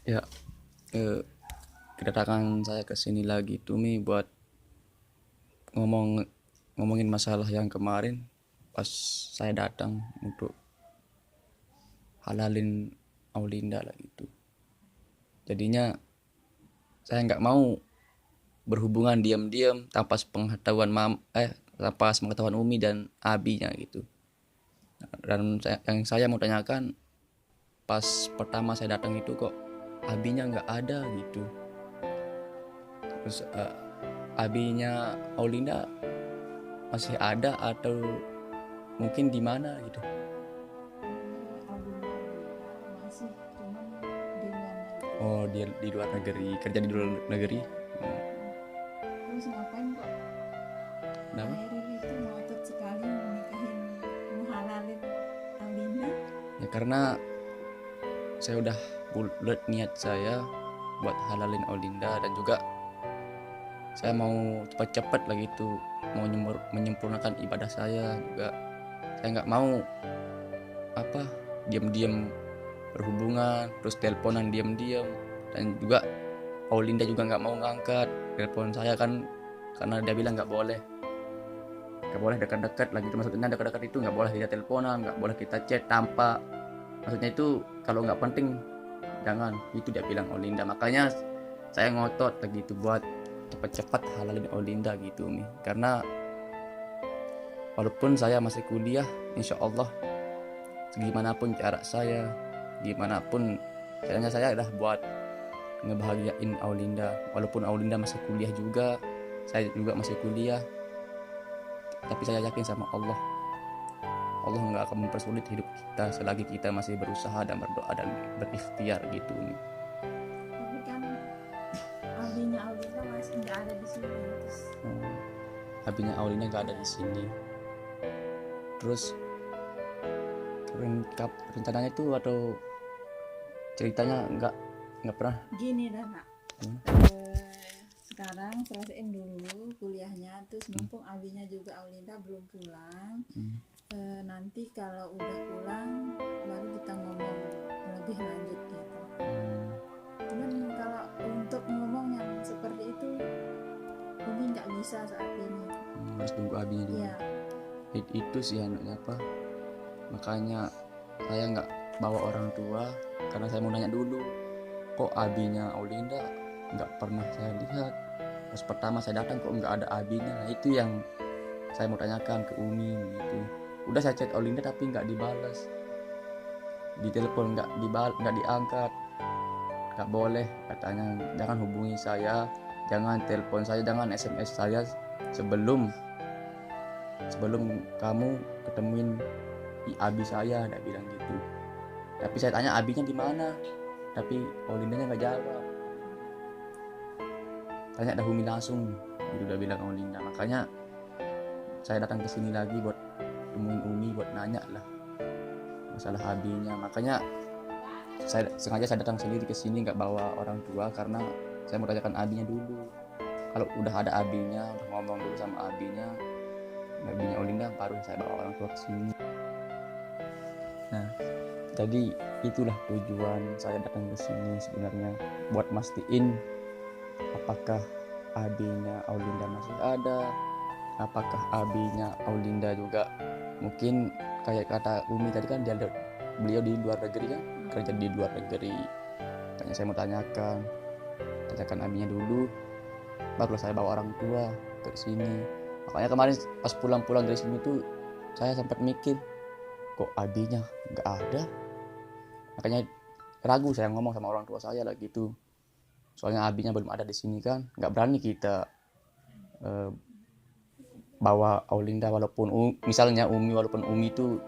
Ya, eh, kedatangan saya ke sini lagi tuh Mi buat ngomong ngomongin masalah yang kemarin pas saya datang untuk halalin Aulinda lah gitu. Jadinya saya nggak mau berhubungan diam-diam tanpa sepengetahuan Umi dan Abinya gitu. Dan yang saya mau tanyakan pas pertama saya datang itu kok Abinya nggak ada gitu. Terus Abinya Aulinda masih ada atau mungkin di mana gitu. Abinya Aulinda masih cuman di luar negeri. Oh, dia di luar negeri, kerja di luar negeri. Iya. Oh, Terus ngapain kok kenapa? Khairil itu ngotot sekali menikahin, menghalalin Aulinda? Ya karena saya udah bulat niat saya buat halalin Aulinda, dan juga saya mau cepat-cepat lah gitu, mau menyempurnakan ibadah saya juga. Saya nggak mau apa diam-diam berhubungan terus teleponan diam-diam, dan juga Aulinda juga nggak mau ngangkat telepon saya kan, karena dia bilang nggak boleh dekat-dekat lagi. Itu maksudnya dekat-dekat itu nggak boleh kita teleponan, nggak boleh kita chat tanpa, maksudnya itu kalau nggak penting jangan, itu dia bilang Aulinda. Makanya saya ngotot lagi itu buat cepat-cepat halalin Aulinda gitu Mi, karena walaupun saya masih kuliah, insya Allah gimana pun cara saya, gimana pun caranya, saya udah buat ngebahagiain Aulinda. Walaupun Aulinda masih kuliah juga, saya juga masih kuliah, tapi saya yakin sama Allah, Allah nggak akan mempersulit hidup kita selagi kita masih berusaha dan berdoa dan berikhtiar gitu nih. Tapi kan Abinya Aulinda masih nggak ada di sini. Terus Abinya Aulinda nggak ada di sini. Terus rencananya itu atau ceritanya nggak pernah. gini dah nak, Hmm, sekarang selesaiin dulu kuliahnya, terus mumpung Abinya juga Aulinda belum pulang. hmm, Nanti kalau udah pulang baru kita ngomong lebih lanjut gitu. hmm. Cuman kalau untuk ngomong yang seperti itu Umi nggak bisa saat ini. Harus tunggu Abinya dulu. Iya. Itu sih anunya apa, makanya saya nggak bawa orang tua, karena saya mau nanya dulu, kok Abinya Aulinda nggak pernah saya lihat. Pas pertama saya datang kok nggak ada Abinya. Nah itu yang saya mau tanyakan ke Umi gitu. Udah saya chat Aulinda tapi nggak dibalas, di telepon nggak diangkat. Nggak boleh katanya, jangan hubungi saya, jangan telepon saya, jangan SMS saya sebelum sebelum kamu ketemuin Abi saya, dia bilang gitu. Tapi saya tanya Abinya di mana, tapi Aulindanya nggak jawab. Tanya Dahumi langsung, gitu udah bilang Aulinda. Makanya saya datang ke sini lagi buat temuin Umi, buat nanya lah masalah Abinya. Makanya saya datang sendiri ke sini, nggak bawa orang tua, karena saya mau tanyakan Abinya dulu. Kalau udah ada Abinya, udah ngomong dulu sama Abinya Aulinda, baru saya bawa orang tua ke sini. Nah, jadi itulah tujuan saya datang ke sini sebenarnya, buat mastiin apakah Abinya Aulinda masih ada, apakah Abinya Aulinda juga mungkin kayak kata Umi tadi kan, beliau di luar negeri kan, kerja di luar negeri. Makanya saya mau tanyakan Abinya dulu, baru saya bawa orang tua ke sini. Makanya kemarin pas pulang dari sini tuh saya sempat mikir, kok Abinya nggak ada. Makanya ragu saya ngomong sama orang tua saya lah gitu, soalnya Abinya belum ada di sini kan, nggak berani kita uh, bawa Aulinda, walaupun misalnya walaupun Umi itu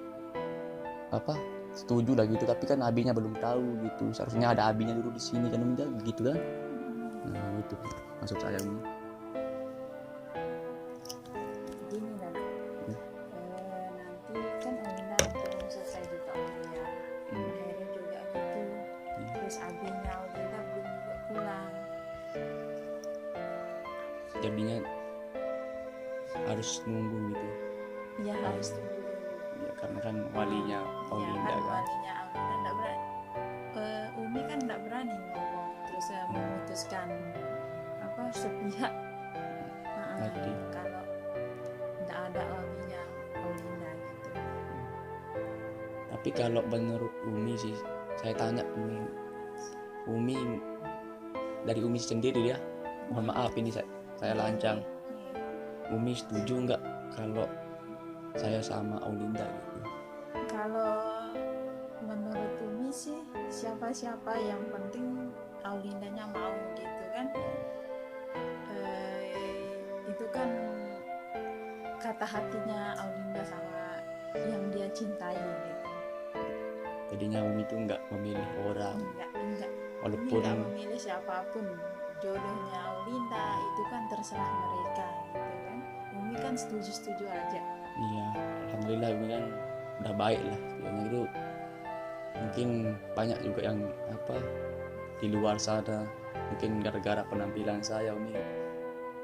apa setuju lah gitu, tapi kan Abinya belum tahu gitu. Seharusnya ada Abinya dulu di sini kan Umi, gitu kan. Nah gitu maksud saya Umi. Gini dah nak, Hmm, nanti kan Aulinda belum selesai juga kuliah, hmm, Khairil juga gitu, hmm. terus Abinya Aulinda belum juga pulang. Jadinya harus nunggu gitu Ya harus tunggu dulu. ya, karena kan walinya Ya Aulinda kan kan. walinya Aulinda nggak berani, Umi kan nggak berani ngomong Tapi kalau menurut Umi sih, saya tanya Umi dari Umi sendiri ya, mohon maaf ini saya lancang. Umi setuju nggak kalau saya sama Aulinda gitu? Kalau menurut Umi sih siapa-siapa yang penting Aulindanya mau gitu kan. Itu kan kata hatinya Aulinda sama yang dia cintai gitu. Jadinya Umi tuh nggak memilih orang, Enggak walaupun nggak memilih siapapun. Jodohnya Aulinda itu kan terserah mereka gitu kan. Umi kan setuju aja. iya, alhamdulillah Umi kan udah baik lah. Yang itu mungkin banyak juga yang di luar sana, mungkin gara-gara penampilan saya Umi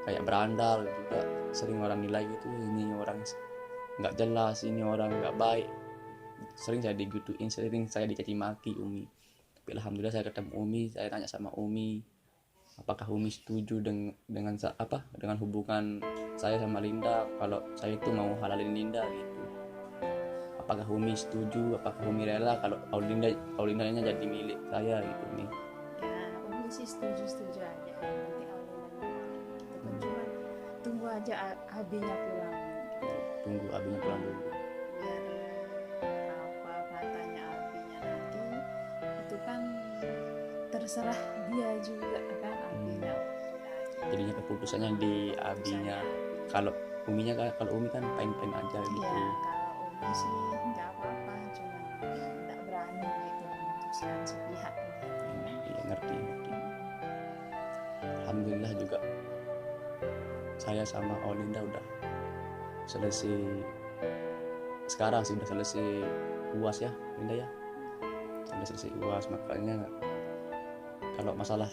kayak berandal juga, sering orang nilai gitu, ini orang nggak jelas, ini orang nggak baik, sering saya digituin, sering saya dicaci maki Umi. Tapi alhamdulillah saya ketemu Umi, saya tanya sama Umi apakah Umi setuju dengan hubungan saya sama Linda, kalau saya itu mau halalin Linda gitu. Apakah Umi setuju, apakah Umi rela kalau Aulindanya jadi milik saya gitu nih. Ya Umi sih setuju aja, yang penting Aulindanya itu kan cuma tunggu aja abinya pulang gitu. Tunggu abinya pulang dulu. Biar apa katanya abinya nanti itu kan terserah dia juga kan, abinya Jadinya keputusannya di abinya. Kalau Umi kan pain-pain aja gitu. ya. Kalau Umi sih nggak apa-apa, cuma nggak berani gitu memutuskan sepihak gitu. Iya, ngerti. Alhamdulillah juga saya sama Aulinda udah selesai, sekarang sih udah selesai UAS ya Linda ya, udah selesai UAS. Makanya kalau masalah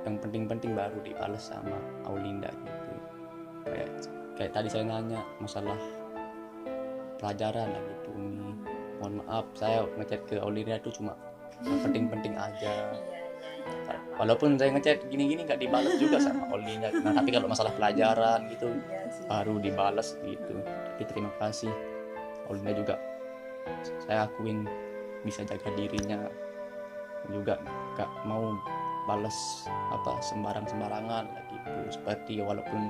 yang penting-penting baru dibalas sama Aulinda gitu. Kayak tadi saya nanya masalah pelajaran lah gitu Umi. Mohon maaf saya ngechat ke Aulinda itu cuma yang penting-penting aja. Walaupun saya ngechat gini-gini nggak dibalas juga sama Aulinda. Nah, tapi kalau masalah pelajaran gitu baru dibalas gitu. Tapi terima kasih Aulinda juga, saya akuin bisa jaga dirinya juga, nggak mau balas sembarangan lah gitu. Seperti walaupun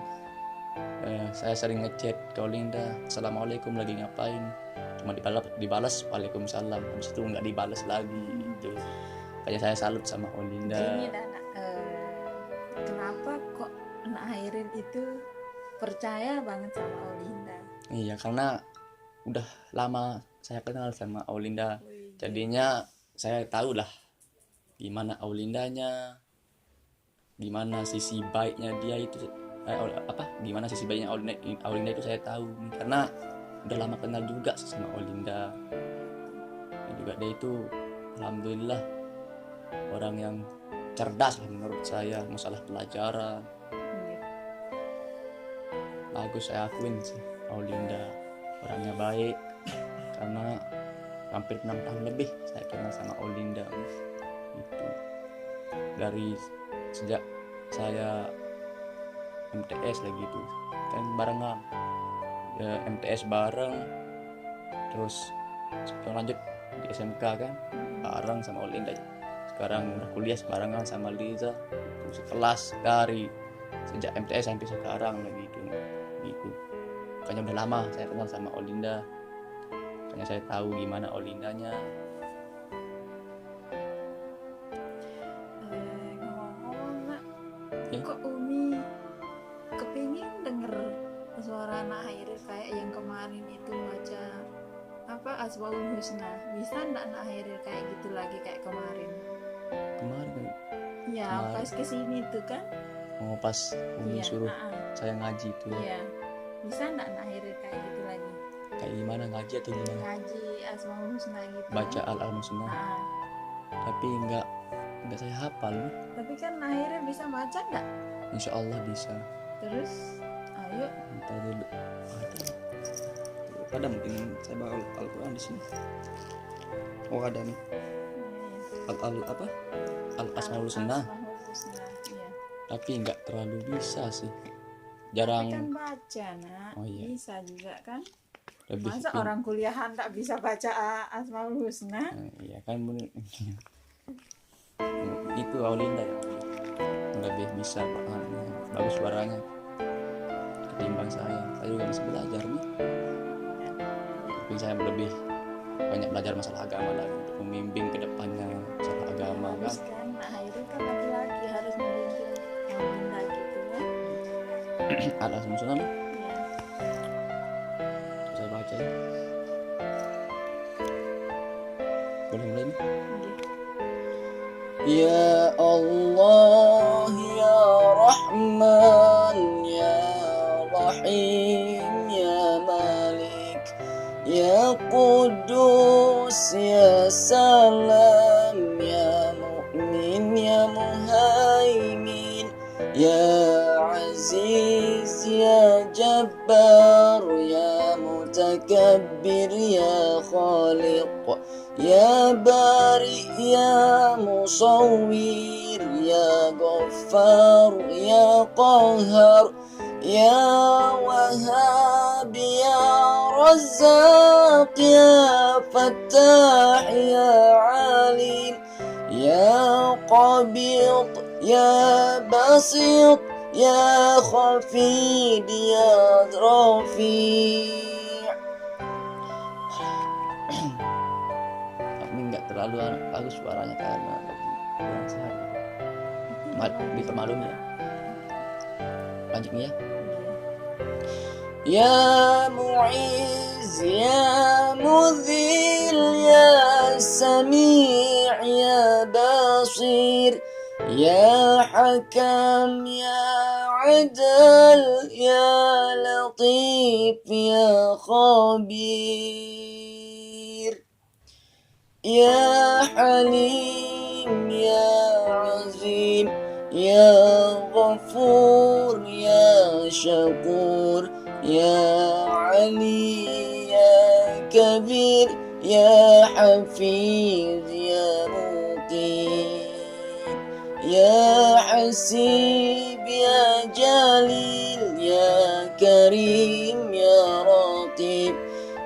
saya sering ngechat ke Aulinda, assalamualaikum lagi ngapain, cuma dibalas waalaikumsalam, habis itu nggak dibalas lagi gitu. Kayak saya salut sama Aulinda. Gini dah nak, kenapa kok Nak Hairil itu percaya banget sama Aulinda? Iya, karena udah lama saya kenal sama Aulinda, jadinya saya tahu lah gimana Aulindanya, gimana sisi baiknya dia itu, gimana sisi baiknya Aulinda itu saya tahu, karena udah lama kenal juga sama Aulinda. Dan juga dia itu alhamdulillah orang yang cerdas lah menurut saya, masalah pelajaran bagus, saya akuin sih Aulinda orangnya baik, karena hampir 6 tahun lebih saya kenal sama Aulinda itu. Dari sejak saya MTS lagi itu kan barengan MTS bareng, terus lanjut di SMK kan bareng sama Aulinda, sekarang udah kuliah barengan sama Liza, sekelas dari sejak MTS sampai sekarang lagi gitu. Makanya udah lama saya kenal sama Aulinda, makanya saya tahu gimana Aulindanya. Ngomong-ngomong Nak, Ya? kok Umi kepingin denger suara Nak Hairil kayak yang kemarin itu baca Asmaul Husna? Bisa nggak Nak Hairil kayak gitu lagi kayak kemarin? Kemarin Ya Kemarin. pas kesini tuh kan. pas Umi Iya, suruh saya ngaji tuh. iya. Bisa nggak Nak Hairil kayak gitu lagi? Kayak gimana ngaji atau gimana? Ngaji Asmaul Husna gitu. Baca Al-Husna. Tapi nggak saya hafal nih. Tapi kan Nak Hairil bisa baca nggak? Insya Allah bisa. Terus ayo. Ntar dulu. Ada mungkin saya bawa Al-Quran di sini. Oh ada nih. Al-Asmaul Husna. Iya. Tapi nggak terlalu bisa sih. Tapi Jarang. kan baca Nak. Oh, iya. Bisa juga kan? lebih Masa orang kuliahan tak bisa baca Asmaul Husna? Iya kan itu Aulinda ya, lebih bisa bagus suaranya ketimbang saya juga masih belajar nih, tapi saya lebih banyak belajar masalah agama lagi untuk membimbing ke depannya masalah agama Harus kan, nah Hairil kan laki-laki harus membimbing Aulinda gitu kan. Ada semua nih Ya. saya baca ya. Boleh mulai nih. Ya Allah ya Rahman ya Rahim ya Malik ya Qudus ya Salam ya Mu'min ya Muhaimin ya Aziz ya Jabbar ya Mutakabbir ya Khaliq ya Bari ya Musawwir ya Ghaffar ya Qahhar ya Wahhab ya Razzaq ya Fattah ya Alim ya Qabid ya Basit ya Khafid ya Rafi'. Nggak terlalu bagus suaranya karena lagi kurang sehat. Dipermaklumi ya. Lanjut nih ya. Ya Mu'izz ya Mudhil ya Sami' ya Basir ya Hakam ya Adal ya Latif ya Khabir ya Halim ya Azim ya Ghafur ya Syakur ya Ali ya Kabir ya Hafiz ya Muqim ya Hasib ya Jalil ya Karim ya Raqib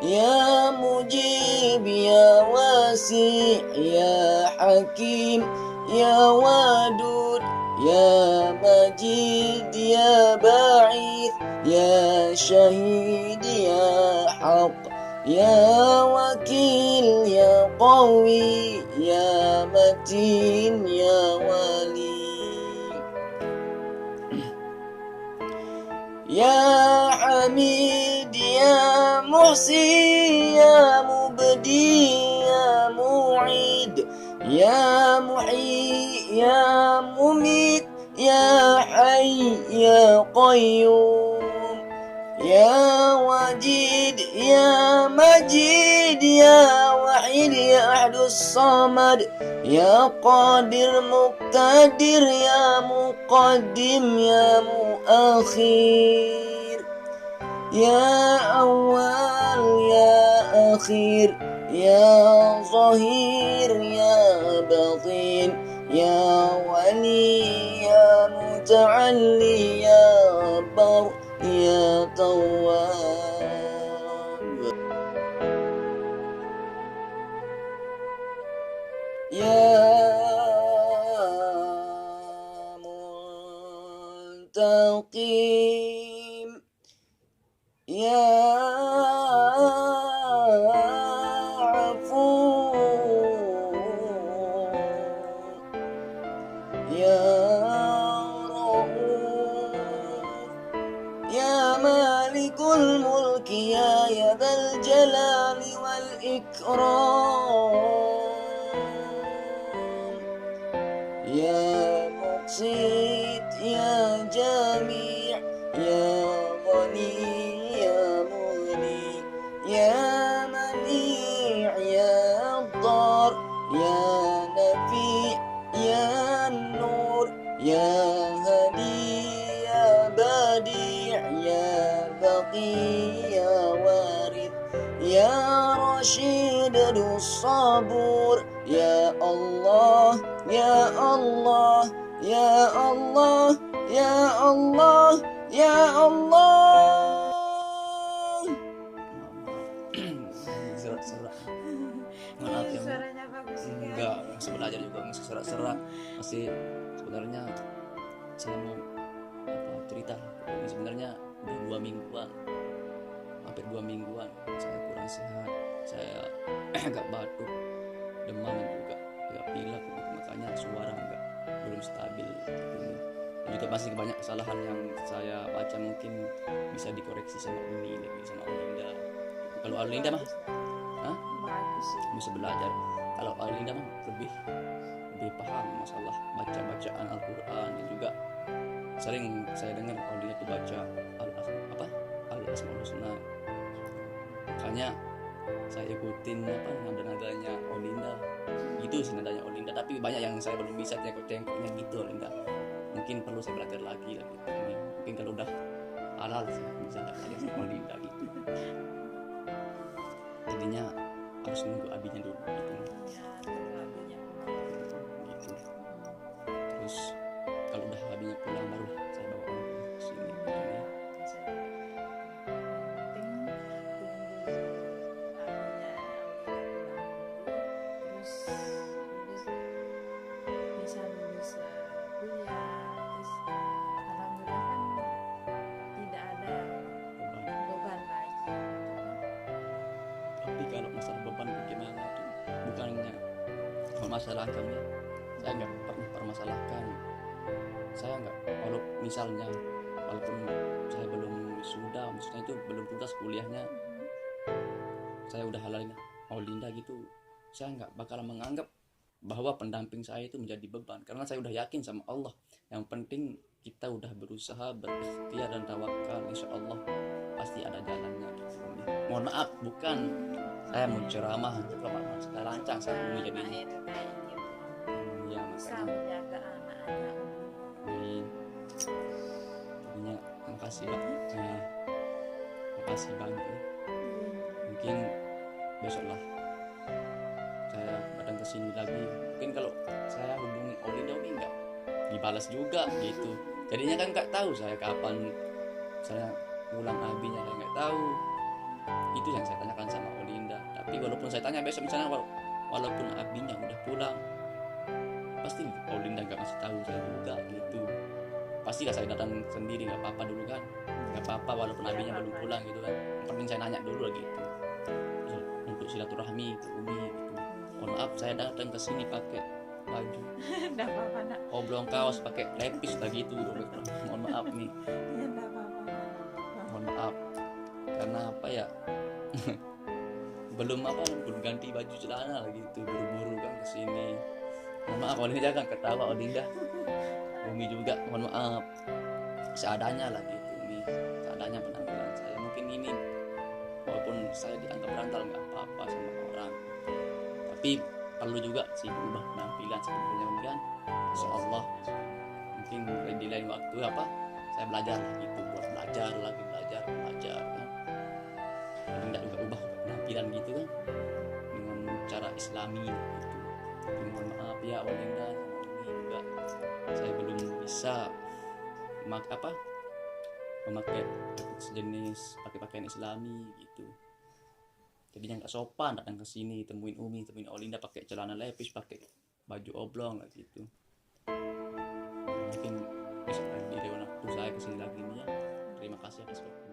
ya Mujib ya Wasi' ya Hakim ya Wadud ya Majid ya Ba'ith ya Syahid ya Haq ya Wakil ya Qawi ya Matin ya Wali ya Hamid ya Muhsi ya Mubdi ya Mu'id ya Muhyi ya Mumit ya Hayy ya Qayyum ya Wajid ya Majid ya Wahid ya Ahdus Samad ya Qadir Muqtadir ya Muqaddim ya Muakhir ya Awal ya Akhir ya Zahir ya Batin ya Wali ya Muta'alli ya Bar ya Tawwab ya Muntaqim ya Afu ya يا مالك الملك يا ذا الجلال والإكرام يا مقسط يا جميع يا غني يا مغني يا منيع يا ضار يا نفيع يا نور يا هدي يا بديع يا بقي يا وارث يا رشيد الصبور يا الله يا الله يا الله يا الله يا الله. bagus sekali. Enggak, masih belajar juga, masih serak-serak, masih sebenarnya saya mau apa cerita. Ini sebenarnya udah 2 mingguan, hampir 2 mingguan saya kurang sehat, saya agak batuk, demam juga, agak pilek gitu. Makanya suara agak belum stabil gitu. Dan juga masih banyak kesalahan yang saya baca, mungkin bisa dikoreksi sama Umi, sama Olinda. Kalau Olinda mah Hah? Bagus sih. bisa belajar. Kalau Alinda mah lebih paham masalah bacaan Al-Quran, dan juga sering saya dengar Alinda itu baca Al-Asmaul Husna. Makanya saya ikutin nada-nadanya Olinda, gitu sih nadanya Olinda. Tapi banyak yang saya belum bisa cengkok-cengkoknya gitu Olinda. Mungkin perlu saya belajar lagi lah gitu. Mungkin kalau udah halal sih bisa belajar sama Olinda gitu. Jadinya harus nunggu abinya dulu gitu. Ya, terlalunya Gitu. Terus kalau udah abinya pulang baru saya bawa orang ke sini. bisa. Penting tunggu abinya terus bisa lulus kuliah, terus alhamdulillah kan tidak ada Beban. beban lagi. Tapi kalau masalah beban gimana tuh, bukannya memasalahkan ya, saya nggak pernah permasalahkan. Saya nggak, kalau misalnya walaupun saya belum wisuda, maksudnya itu belum tuntas kuliahnya, saya udah halalin Aulinda gitu, saya nggak bakalan menganggap bahwa pendamping saya itu menjadi beban, karena saya udah yakin sama Allah. Yang penting kita udah berusaha, berikhtiar dan tawakal, insya Allah pasti ada jalannya gitu. Mohon maaf, bukan saya mau ceramah, saya lancang saya Umi jadi Akhir kayak gitu ya bisa makanya menjaga anak-anak. amin. Jadinya makasih banget, makasih banget ya. Mungkin besok lah saya datang ke sini lagi. Mungkin kalau saya hubungi Olinda, Umi nggak dibalas juga gitu. Jadinya kan nggak tahu saya kapan saya pulang abinya, saya nggak tahu. Itu yang saya tanyakan sama Olinda. Tapi walaupun saya tanya besok misalnya, walaupun abinya udah pulang, pasti Olinda nggak ngasih tahu saya juga gitu. Pasti lah saya datang sendiri, nggak apa-apa dulu kan, nggak apa-apa walaupun abinya belum pulang gitu kan. Yang penting saya nanya dulu gitu. Terus untuk silaturahmi ke Umi gitu. Mohon maaf saya datang ke sini pakai baju Enggak apa-apa nak. oblong kaos pakai lepis lagi itu. Mohon maaf nih, Ya enggak apa-apa. mohon maaf karena apa ya belum ganti baju celana lagi gitu, buru-buru kan kesini. Mohon maaf Olinda, jangan ketawa Olinda. Umi juga mohon maaf, seadanya lah gitu Umi, seadanya penampilan saya. Mungkin ini walaupun saya dianggap berantal nggak apa-apa sama orang, tapi perlu juga sih berubah penampilan sebenarnya Umi kan. Insya Allah mungkin di lain waktu saya belajar lah gitu, buat belajar kan. Tapi nggak juga ubah penampilan gitu kan dengan cara Islami gitu. Tapi mohon maaf ya Olinda sama Umi juga, saya belum bisa memakai sejenis pakai pakaian Islami gitu. Jadinya nggak sopan datang ke sini temuin Umi, temuin Olinda pakai celana lepis, pakai baju oblong lah gitu. Mungkin besok di waktu saya kesini lagi nih ya. Terima kasih atas waktu.